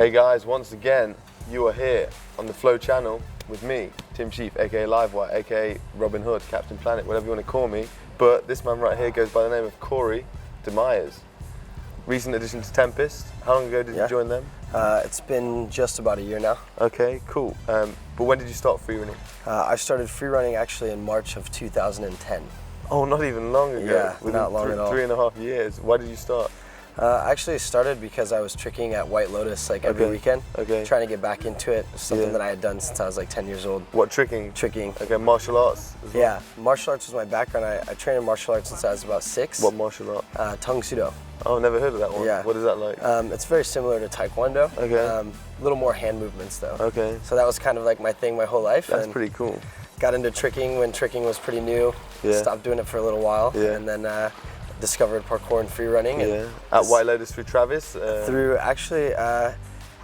Hey guys, once again, you are here on the Flow channel with me, Tim Chief, aka Livewire, aka Robin Hood, Captain Planet, whatever you want to call me. But this man right here goes by the name of Cory DeMeyers. Recent addition to Tempest. How long ago did you join them? It's been just about a year now. Okay, cool. But when did you start freerunning? I started freerunning actually in March of 2010. Oh, not even long ago. Yeah, not long at all. 3.5 years. Why did you start? I actually started because I was tricking at White Lotus like every weekend. Okay. Trying to get back into it. Something that I had done since I was like 10 years old. What, tricking? Tricking. Okay, martial arts as well? Yeah, martial arts was my background. I trained in martial arts since I was about 6. What martial art? Tang Sudo. Oh, never heard of that one. Yeah. What is that like? It's very similar to Taekwondo. Okay. A little more hand movements though. Okay. So that was kind of like my thing my whole life. That's pretty cool. Got into tricking when tricking was pretty new. Yeah. Stopped doing it for a little while. Yeah. And then discovered parkour and freerunning. Yeah. At White Lotus through Travis? Through, actually, I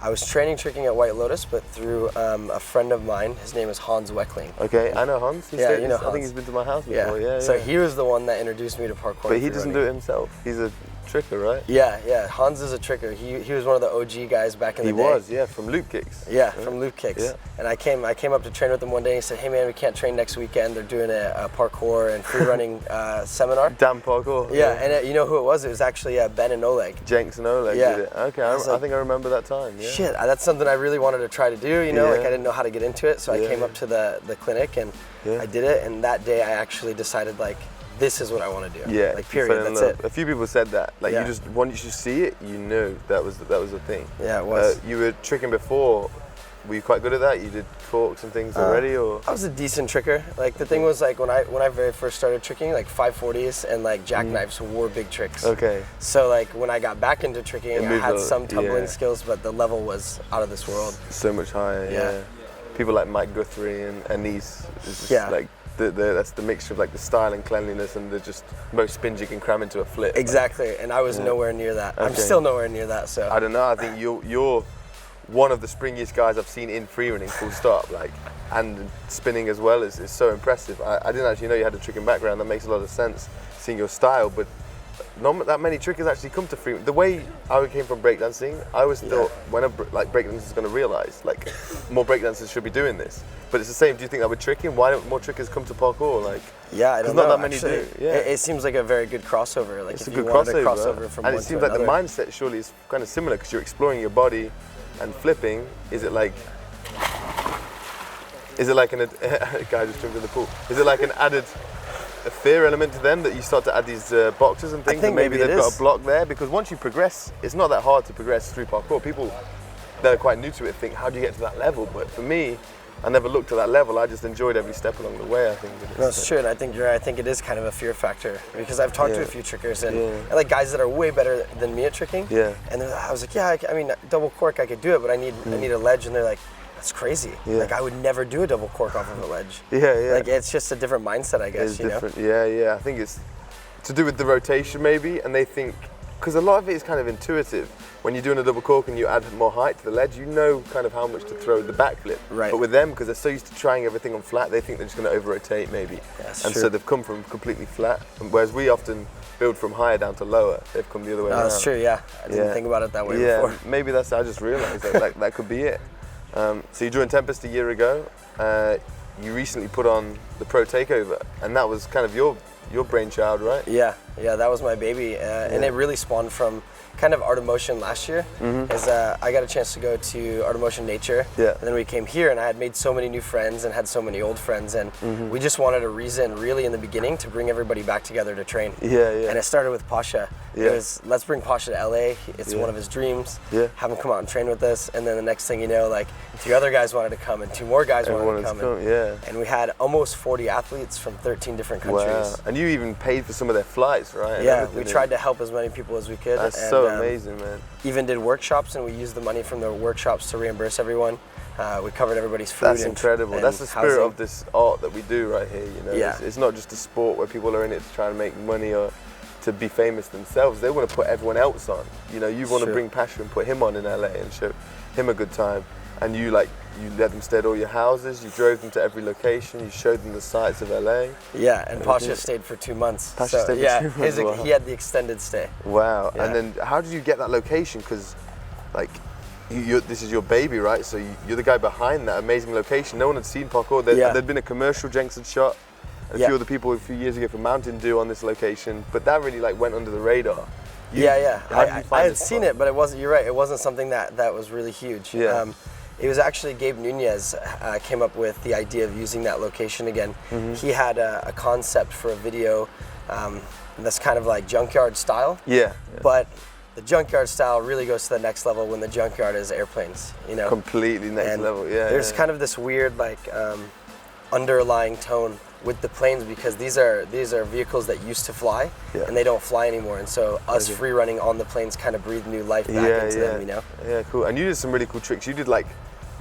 was training tricking at White Lotus, but through a friend of mine. His name is Hans Weckling. Okay, I know Hans. You know Hans. I think he's been to my house before. Yeah. So he was the one that introduced me to parkour. But he doesn't do it himself. He's a tricker, right? Yeah. Hans is a tricker. He was one of the OG guys back in the day. He was, yeah, from Loop Kicks. Yeah, from Loop Kicks. Yeah. And I came up to train with him one day and he said, hey man, we can't train next weekend. They're doing a parkour and freerunning seminar. Damn parkour. Yeah, and you know who it was? It was actually Ben and Oleg. Jenks and Oleg did it. Okay, I think I remember that time. Yeah. Shit, that's something I really wanted to try to do, you know, like I didn't know how to get into it. So I came up to the clinic and I did it. And that day I actually decided like, this is what I want to do. Yeah, like period, that's it. A few people said that. Like you just, once you see it, you knew that was the thing. Yeah, it was. You were tricking before. Were you quite good at that? You did forks and things already, or? I was a decent tricker. Like the thing was like when I very first started tricking, like 540s and like jackknives were big tricks. Okay. So like when I got back into tricking, I had some tumbling skills, but the level was out of this world. So much higher. Yeah. People like Mike Guthrie and Anise. Just like that's the mixture of like the style and cleanliness and the just most spins you can cram into a flip. Exactly, and I was nowhere near that. I'm still nowhere near that. So I don't know. I think you're one of the springiest guys I've seen in freerunning. Full stop. Like, and spinning as well is so impressive. I didn't actually know you had a tricking background. That makes a lot of sense, seeing your style, but not that many trickers actually come to freerunning. The way I came from breakdancing, I always thought when breakdancers is going to realize like more breakdancers should be doing this. But it's the same. Do you think that with tricking, why don't more trickers come to parkour? Like, I don't know. Not that many actually, do. Yeah. It seems like a very good crossover. Like it's if a good you wanted crossover. To crossover from and one it seems to like the another. mindset surely is kind of similar because you're exploring your body and flipping. Is it like an guy just jumped in the pool? Is it like an added fear element to them that you start to add these boxes and things, and maybe they've got a block there? Because once you progress, it's not that hard to progress through parkour. People that are quite new to it think, how do you get to that level? But for me, I never looked to that level. I just enjoyed every step along the way, I think. No, it's true, and I think you're right. I think it is kind of a fear factor because I've talked to a few trickers and like guys that are way better than me at tricking. Yeah. And I was like, I mean, double cork, I could do it, but I need a ledge, and they're like, that's crazy. Yeah. Like I would never do a double cork off of a ledge. Yeah. Like it's just a different mindset, I guess. It's different. Yeah. I think it's to do with the rotation maybe, and they think because a lot of it is kind of intuitive. When you're doing a double cork and you add more height to the ledge, you know kind of how much to throw the backflip. Right. But with them, because they're so used to trying everything on flat, they think they're just going to over-rotate maybe. That's true. So they've come from completely flat, whereas we often build from higher down to lower. They've come the other way around. That's true, I didn't think about it that way before. Maybe I just realised that could be it. So you joined Tempest a year ago. You recently put on the Pro Takeover, and that was kind of your brainchild, right? Yeah, that was my baby, and it really spawned from kind of Art of Motion last year. As I got a chance to go to Art of Motion Nature, and then we came here, and I had made so many new friends and had so many old friends, and we just wanted a reason, really, in the beginning, to bring everybody back together to train. And it started with Pasha. It was, let's bring Pasha to LA. It's one of his dreams. Have him come out and train with us, and then the next thing you know, like 3 other guys wanted to come, and 2 more guys wanted to come. And we had almost 40 athletes from 13 different countries. Wow. And you even paid for some of their flights, right? Yeah, we tried to help as many people as we could. That's so amazing, man. Even did workshops, and we used the money from the workshops to reimburse everyone. We covered everybody's food. That's incredible. And that's the spirit of this art that we do right here. You know, it's not just a sport where people are in it to try and make money or to be famous themselves. They want to put everyone else on. You know, you want to bring Pasha and put him on in LA and show him a good time. And you let them stay at all your houses, you drove them to every location, you showed them the sights of LA. Yeah, and Pasha stayed for 2 months. Pasha stayed for 2 months. He had the extended stay. Wow. And then how did you get that location? Because like this is your baby, right? So you're the guy behind that amazing location. No one had seen parkour. There'd been a commercial Jenks had shot, and a few other people a few years ago from Mountain Dew on this location, but that really like went under the radar. I had seen it, but it wasn't. You're right. It wasn't something that was really huge. Yeah. It was actually Gabe Nunez came up with the idea of using that location again. He had a concept for a video that's kind of like junkyard style. Yeah. But the junkyard style really goes to the next level when the junkyard is airplanes, you know. Completely next level, yeah. There's kind of this weird like underlying tone with the planes because these are vehicles that used to fly and they don't fly anymore, and so us free running on the planes kind of breathe new life back into them, you know. Yeah, cool. And you did some really cool tricks. You did like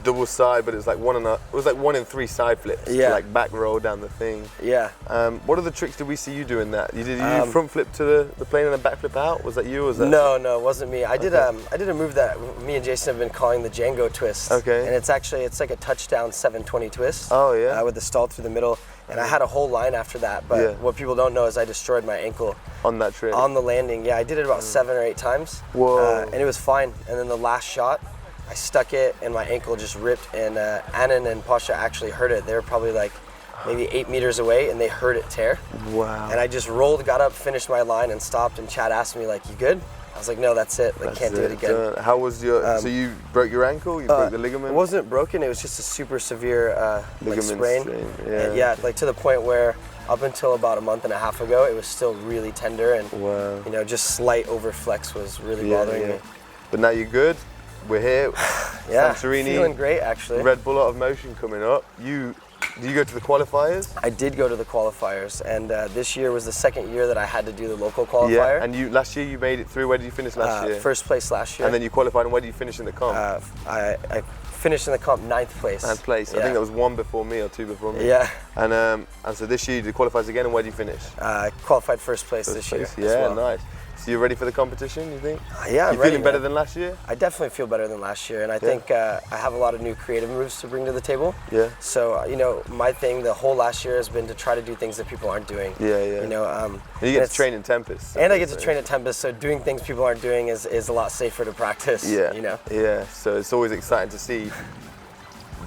double side, but it was like 1 in 3 side flips. Yeah. Like back roll down the thing. Yeah. What other tricks did we see you doing that? You front flip to the plane and then back flip out? Was that you or was that? No, it wasn't me. I did a move that me and Jason have been calling the Django twist. Okay. And it's like a touchdown 720 twist. Oh yeah. With the stall through the middle. And I had a whole line after that, but what people don't know is I destroyed my ankle. On that trick? On the landing, yeah. I did it about 7 or 8 times. Whoa. And it was fine. And then the last shot, I stuck it and my ankle just ripped, and Annan and Pasha actually heard it. They were probably like maybe 8 meters away and they heard it tear. Wow. And I just rolled, got up, finished my line and stopped, and Chad asked me like, you good? I was like, no, that's it. Like, can't do it again. How was your, so you broke your ankle? You broke the ligament? It wasn't broken, it was just a super severe like sprain. Yeah. And like to the point where up until about a month and a half ago, it was still really tender, and you know, just slight overflex was really bothering me. But now you're good. We're here. Santorini. Feeling great actually. Red Bull Out of Motion coming up. Did you go to the qualifiers? I did go to the qualifiers, and this year was the second year that I had to do the local qualifier. Yeah, and last year you made it through. Where did you finish last year? First place last year. And then you qualified, and where did you finish in the comp? I finished in the comp 9th place. 9th place. I think that was 1 before me or 2 before me. Yeah. And so this year you did qualifiers again, and where did you finish? Qualified first place this year. Yeah, nice. So you're ready for the competition, you think? Yeah, I'm you ready, feeling better than last year? I definitely feel better than last year, and I think I have a lot of new creative moves to bring to the table. Yeah. So, you know, my thing the whole last year has been to try to do things that people aren't doing. Yeah. You know, and you get to train in Tempest. So and I get to train at Tempest, so doing things people aren't doing is a lot safer to practice. Yeah. You know? Yeah, so it's always exciting to see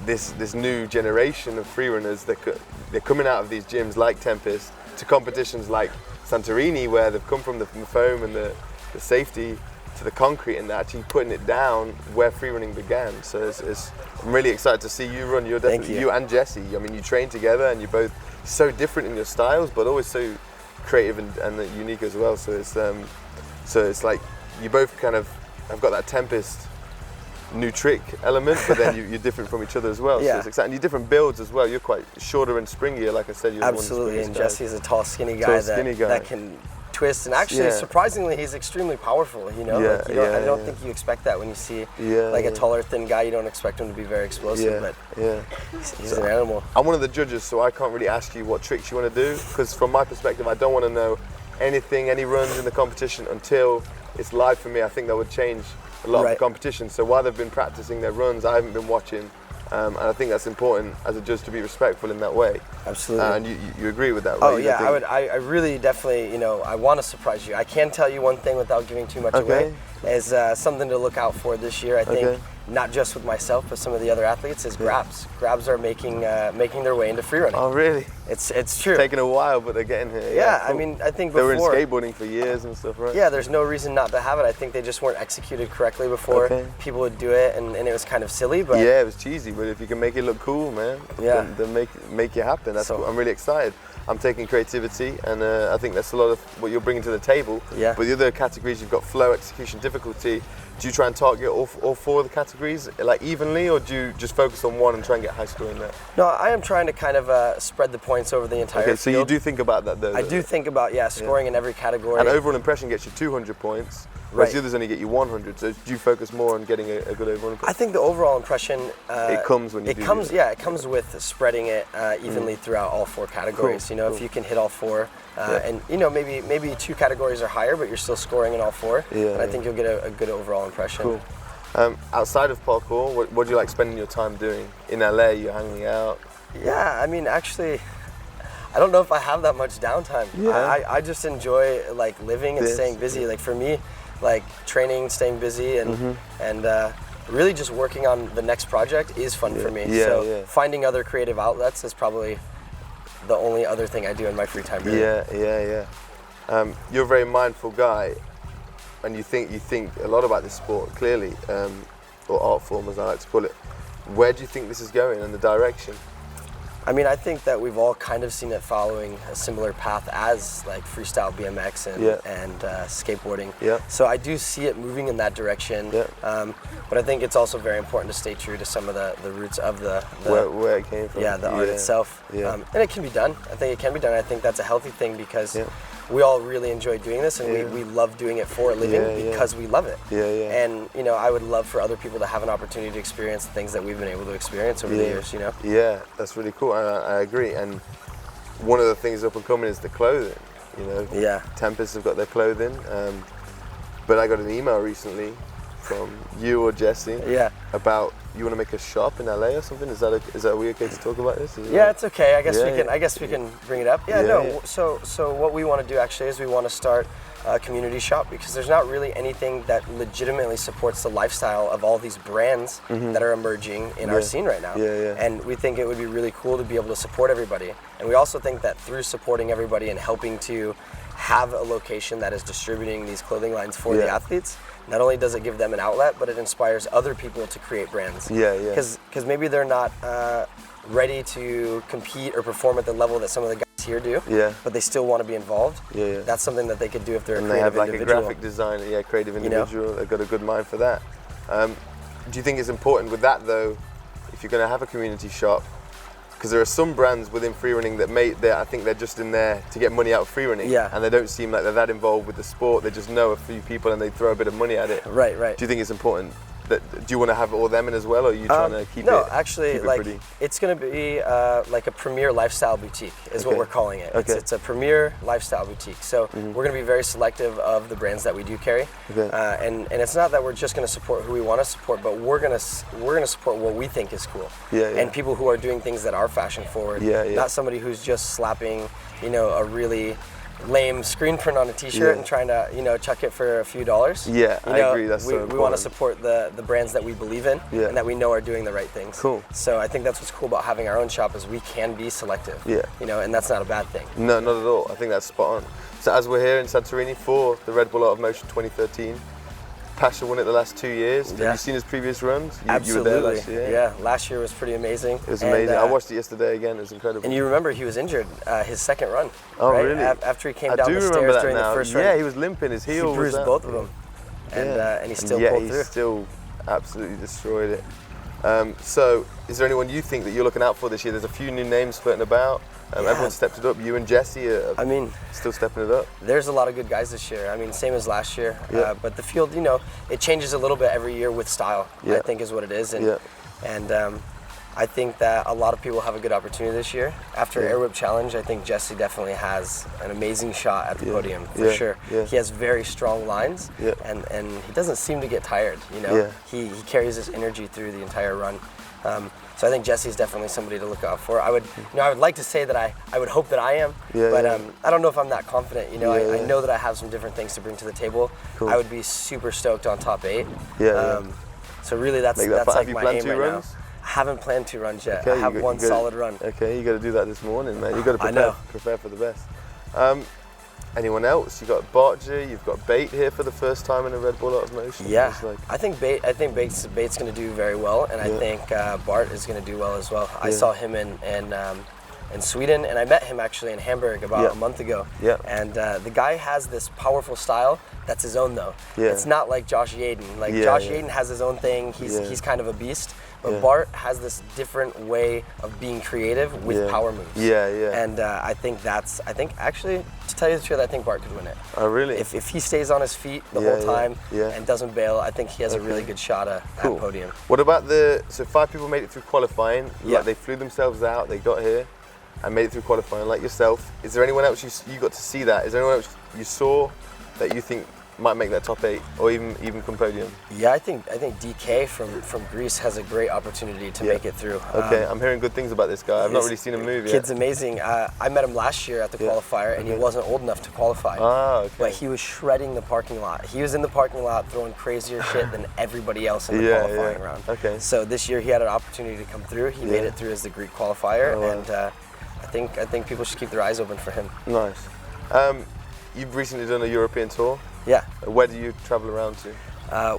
this new generation of freerunners they're coming out of these gyms like Tempest to competitions like Santorini, where they've come from the foam and the safety to the concrete, and they're actually putting it down where freerunning began. So I'm really excited to see you run. You're definitely you and Jesse. I mean, you train together, and you're both so different in your styles, but always so creative and unique as well. So it's like you both kind of have got that Tempest new trick element, but then you're different from each other as well. So it's exciting. You're different builds as well. You're quite shorter and springier, like I said. You're absolutely, and Jesse's a tall, skinny guy that can twist, and actually, surprisingly, he's extremely powerful. You know, I don't think you expect that when you see like a taller, thin guy. You don't expect him to be very explosive, but he's an animal. I'm one of the judges, so I can't really ask you what tricks you want to do, because from my perspective, I don't want to know any runs in the competition until it's live for me. I think that would change a lot of the competition. So while they've been practicing their runs, I haven't been watching, and I think that's important as a judge to be respectful in that way. Absolutely. And you agree with that, right? Oh yeah, I really definitely, you know, I want to surprise you. I can tell you one thing without giving too much away, is something to look out for this year. I think not just with myself, but some of the other athletes, is grabs. Grabs are making their way into freerunning. Oh really? It's true. It's taken a while, but they're getting here. Yeah, cool. I mean, I think before they were in skateboarding for years and stuff, right? Yeah, there's no reason not to have it. I think they just weren't executed correctly before. People would do it, and it was kind of silly. But yeah, it was cheesy. But if you can make it look cool, man, then make it happen. That's cool. I'm really excited. I'm taking creativity, and I think that's a lot of what you're bringing to the table. Yeah. But the other categories, you've got flow, execution, difficulty. Do you try and target all 4 of the categories like evenly, or do you just focus on one and try and get high score in that? No, I am trying to kind of spread the points over the entire field. So you do think about that though? I do think about scoring in every category. And overall impression gets you 200 points. Whereas the others only get you 100. So do you focus more on getting a good overall impression? I think the overall impression it comes when you do it. Yeah, it comes with spreading it evenly throughout all 4 categories. Cool. You know, if you can hit all 4, and you know, maybe 2 categories are higher, but you're still scoring in all 4. And I think you'll get a good overall impression. Cool. Outside of parkour, what do you like spending your time doing? In LA, you're hanging out? Yeah, I mean, actually, I don't know if I have that much downtime. Yeah. I just enjoy like living and staying busy. Like for me, like training, staying busy, and really just working on the next project is fun for me. So finding other creative outlets is probably the only other thing I do in my free time. Really. You're a very mindful guy, and you think a lot about this sport, clearly, or art form as I like to call it. Where do you think this is going in the direction? I mean, I think that we've all kind of seen it following a similar path as like freestyle BMX and skateboarding. So I do see it moving in that direction. But I think it's also very important to stay true to some of the roots of the where it came from. The art itself. And it can be done. I think it can be done. I think that's a healthy thing because we all really enjoy doing this, and we love doing it for a living because we love it. And you know, I would love for other people to have an opportunity to experience the things that we've been able to experience over the years. You know. Yeah, that's really cool. I agree. And one of the things up and coming is the clothing. You know. Tempest have got their clothing, but I got an email recently from you or Jesse about you want to make a shop in LA or something. Is that we okay to talk about this? It's okay. I guess we can bring it up. So what we want to do actually is we want to start a community shop because there's not really anything that legitimately supports the lifestyle of all these brands that are emerging in our scene right now. And we think it would be really cool to be able to support everybody. And we also think that through supporting everybody and helping to have a location that is distributing these clothing lines for the athletes, not only does it give them an outlet, but it inspires other people to create brands. Because maybe they're not ready to compete or perform at the level that some of the guys here do. But they still want to be involved. That's something that they could do if they're a creative individual. They have like a graphic designer, creative individual. You know? They've got a good mind for that. Do you think it's important with that though, if you're going to have a community shop? Because there are some brands within freerunning that I think they're just in there to get money out of freerunning, and they don't seem like they're that involved with the sport. They just know a few people and they throw a bit of money at it. Right. Do you think it's important? Do you want to have all them in as well, or are you trying to keep it? No, actually, like it's going to be like a premier lifestyle boutique is what we're calling it. It's a premier lifestyle boutique. So we're going to be very selective of the brands that we do carry, and it's not that we're just going to support who we want to support, but we're going to support what we think is cool, and people who are doing things that are fashion forward. Not somebody who's just slapping, a really lame screen print on a t-shirt and trying to chuck it for a few dollars. I agree. That's so important. We want to support the brands that we believe in and that we know are doing the right things. Cool. So I think that's what's cool about having our own shop is we can be selective. And that's not a bad thing. No, not at all. I think that's spot on. So as we're here in Santorini for the Red Bull Art of Motion 2013, Pasha won it the last 2 years. Have you seen his previous runs? Absolutely. You were there last year. Last year was pretty amazing. It was amazing. I watched it yesterday again. It was incredible. And you remember he was injured his second run. Oh, right? Really? After he came down the stairs during the first run. Yeah, he was limping. His heel he bruised both of them. And he still pulled through. He still absolutely destroyed it. So, is there anyone you think that you're looking out for this year? There's a few new names floating about. Everyone stepped it up. You and Jesse are still stepping it up. There's a lot of good guys this year. I mean, same as last year. But the field, it changes a little bit every year with style, I think is what it is. And I think that a lot of people have a good opportunity this year. After Air Whip Challenge, I think Jesse definitely has an amazing shot at the podium, for sure. He has very strong lines, and he doesn't seem to get tired, He carries his energy through the entire run. So I think Jesse's definitely somebody to look out for. I would like to say that I would hope that I am, but I don't know if I'm that confident. I know that I have some different things to bring to the table. I would be super stoked on top 8. So really, that's like my aim right now. I haven't planned 2 runs yet. I have one solid run. Okay, you got to do that this morning, man. You got to prepare for the best. Anyone else? You got Bartje, you've got Bait here for the first time in a Red Bull Art of Motion. I think Bait's going to do very well, and I think Bart is going to do well as well. I saw him in Sweden, and I met him actually in Hamburg about a month ago. And the guy has this powerful style that's his own though. It's not like Josh Yaden. Josh Yaden has his own thing. He's kind of a beast. But Bart has this different way of being creative with power moves. And I think actually, to tell you the truth, I think Bart could win it. Oh, really? If he stays on his feet the whole time and doesn't bail, I think he has a really good shot at podium. What about so 5 people made it through qualifying. They flew themselves out, they got here and made it through qualifying like yourself. Is there anyone else you got to see that? Is there anyone else you saw that you think might make that top 8 or even come podium? Yeah, I think DK from Greece has a great opportunity to make it through. Okay, I'm hearing good things about this guy. I've not really seen him move yet. Kid's amazing. I met him last year at the qualifier, and he wasn't old enough to qualify. Okay. But he was shredding the parking lot. He was in the parking lot throwing crazier shit than everybody else in the qualifying round. Okay. So this year he had an opportunity to come through. He made it through as the Greek qualifier, and I think people should keep their eyes open for him. Nice. You've recently done a European tour. Yeah. Where do you travel around to?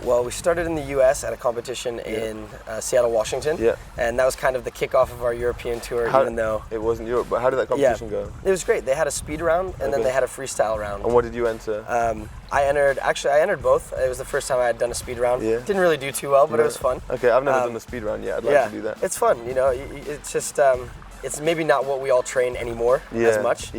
Well, we started in the U.S. at a competition in Seattle, Washington. Yeah. And that was kind of the kickoff of our European tour, even though... It wasn't Europe, but how did that competition go? It was great. They had a speed round, and then they had a freestyle round. And what did you enter? I entered both. It was the first time I had done a speed round. Yeah. Didn't really do too well, but it was fun. Okay, I've never done a speed round yet. I'd like to do that. It's fun, you know. It's just... it's maybe not what we all train anymore as much.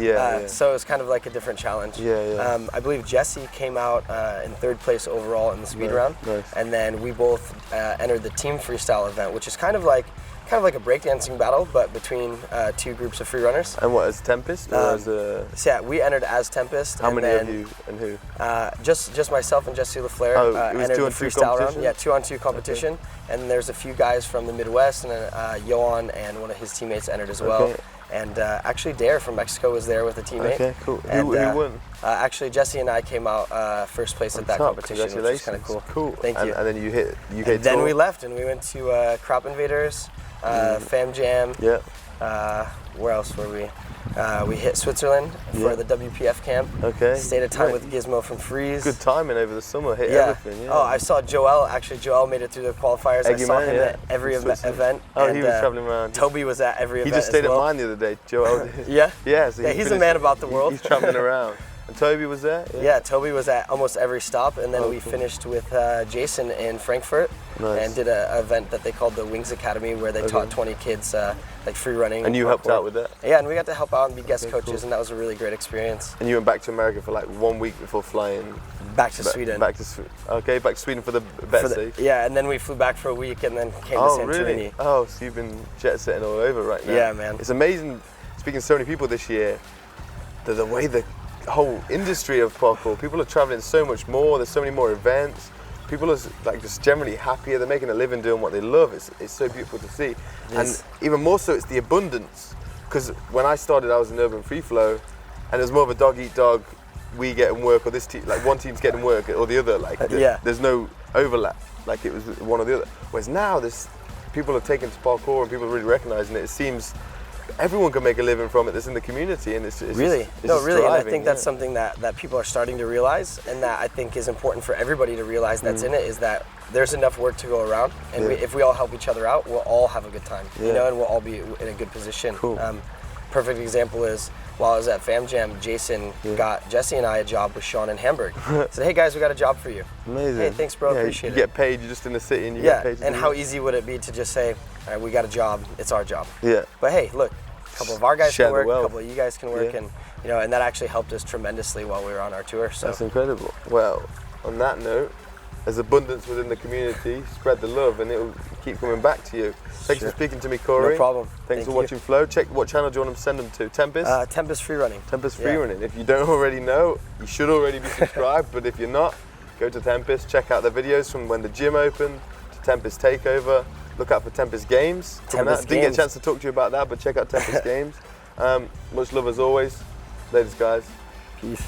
So it's kind of like a different challenge. I believe Jesse came out in 3rd place overall in the speed round. Nice. And then we both entered the team freestyle event, which is kind of like a breakdancing battle, but between 2 groups of free runners. And what, as Tempest or as a... So yeah, we entered as Tempest. How many of you and who? Just myself and Jesse la Flair entered the freestyle round. Yeah, 2-on-2 competition. Okay. And there's a few guys from the Midwest, and Johan and one of his teammates entered as well. Okay. And actually Dare from Mexico was there with a teammate. Okay, cool. Who won? Actually, Jesse and I came out 1st place at that competition, which is kind of cool. Cool. Thank you. And then you hit UK and then we left and we went to Crop Invaders, Fam Jam. Yeah. Where else were we? We hit Switzerland for the WPF camp. Okay. Stayed a time with Gizmo from Freeze. Good timing over the summer. Hit everything. Yeah. Oh, I saw Joel. Actually, Joel made it through the qualifiers. I saw him at every event. Oh, he was traveling around. Toby was at every event. He just stayed at mine the other day. Joel. Yeah. Yeah. So he's a man about the world. He's traveling around. And Toby was there? Yeah, Toby was at almost every stop, and then we finished with Jason in Frankfurt and did an event that they called the Wings Academy, where they taught 20 kids like free running. And you helped out with that? Yeah, and we got to help out and be guest coaches, and that was a really great experience. And you went back to America for like 1 week before flying? Back to Sweden. Back to Sweden for the bet stage? Yeah, and then we flew back for a week and then came to Santorini. Really? Oh, so you've been jet setting all over right now. Yeah, man. It's amazing speaking to so many people this year, the way the whole industry of parkour, people are traveling so much more, there's so many more events, people are like just generally happier, they're making a living doing what they love. It's so beautiful to see. And even more so, it's the abundance, because when I started I was in urban free flow and there's more of a dog eat dog, we get in work, or this team, like one team's getting work or the other, like there's no overlap, like it was one or the other. Whereas now people are taking to parkour and people are really recognizing it. It seems everyone can make a living from it that's in the community, and it's really thriving, and I think that's something that people are starting to realize, and that I think is important for everybody to realize that's in it, is that there's enough work to go around, and if we all help each other out, we'll all have a good time, you know, and we'll all be in a good position. Cool. Perfect example is, while I was at Fam Jam, Jason got Jesse and I a job with Sean in Hamburg. Said, hey guys, we got a job for you. Amazing. Hey, thanks bro, appreciate it. You get paid, you're just in the city and you get paid. And how easy would it be to just say, all right, we got a job, it's our job. Yeah. But hey, look, a couple of our guys Share can work, the wealth. a couple of you guys can work, and you know, and that actually helped us tremendously while we were on our tour. So that's incredible. Well, on that note, there's abundance within the community. Spread the love, and it'll keep coming back to you. Thanks for speaking to me, Cory. No problem. Thanks for watching Flow. Check what channel do you want them to send them to? Tempest? Tempest Freerunning. Tempest Freerunning. If you don't already know, you should already be subscribed. But if you're not, go to Tempest. Check out the videos from when the gym opened to Tempest Takeover. Look out for Tempest Games. Didn't get a chance to talk to you about that, but check out Tempest Games. Much love as always. Ladies, guys. Peace.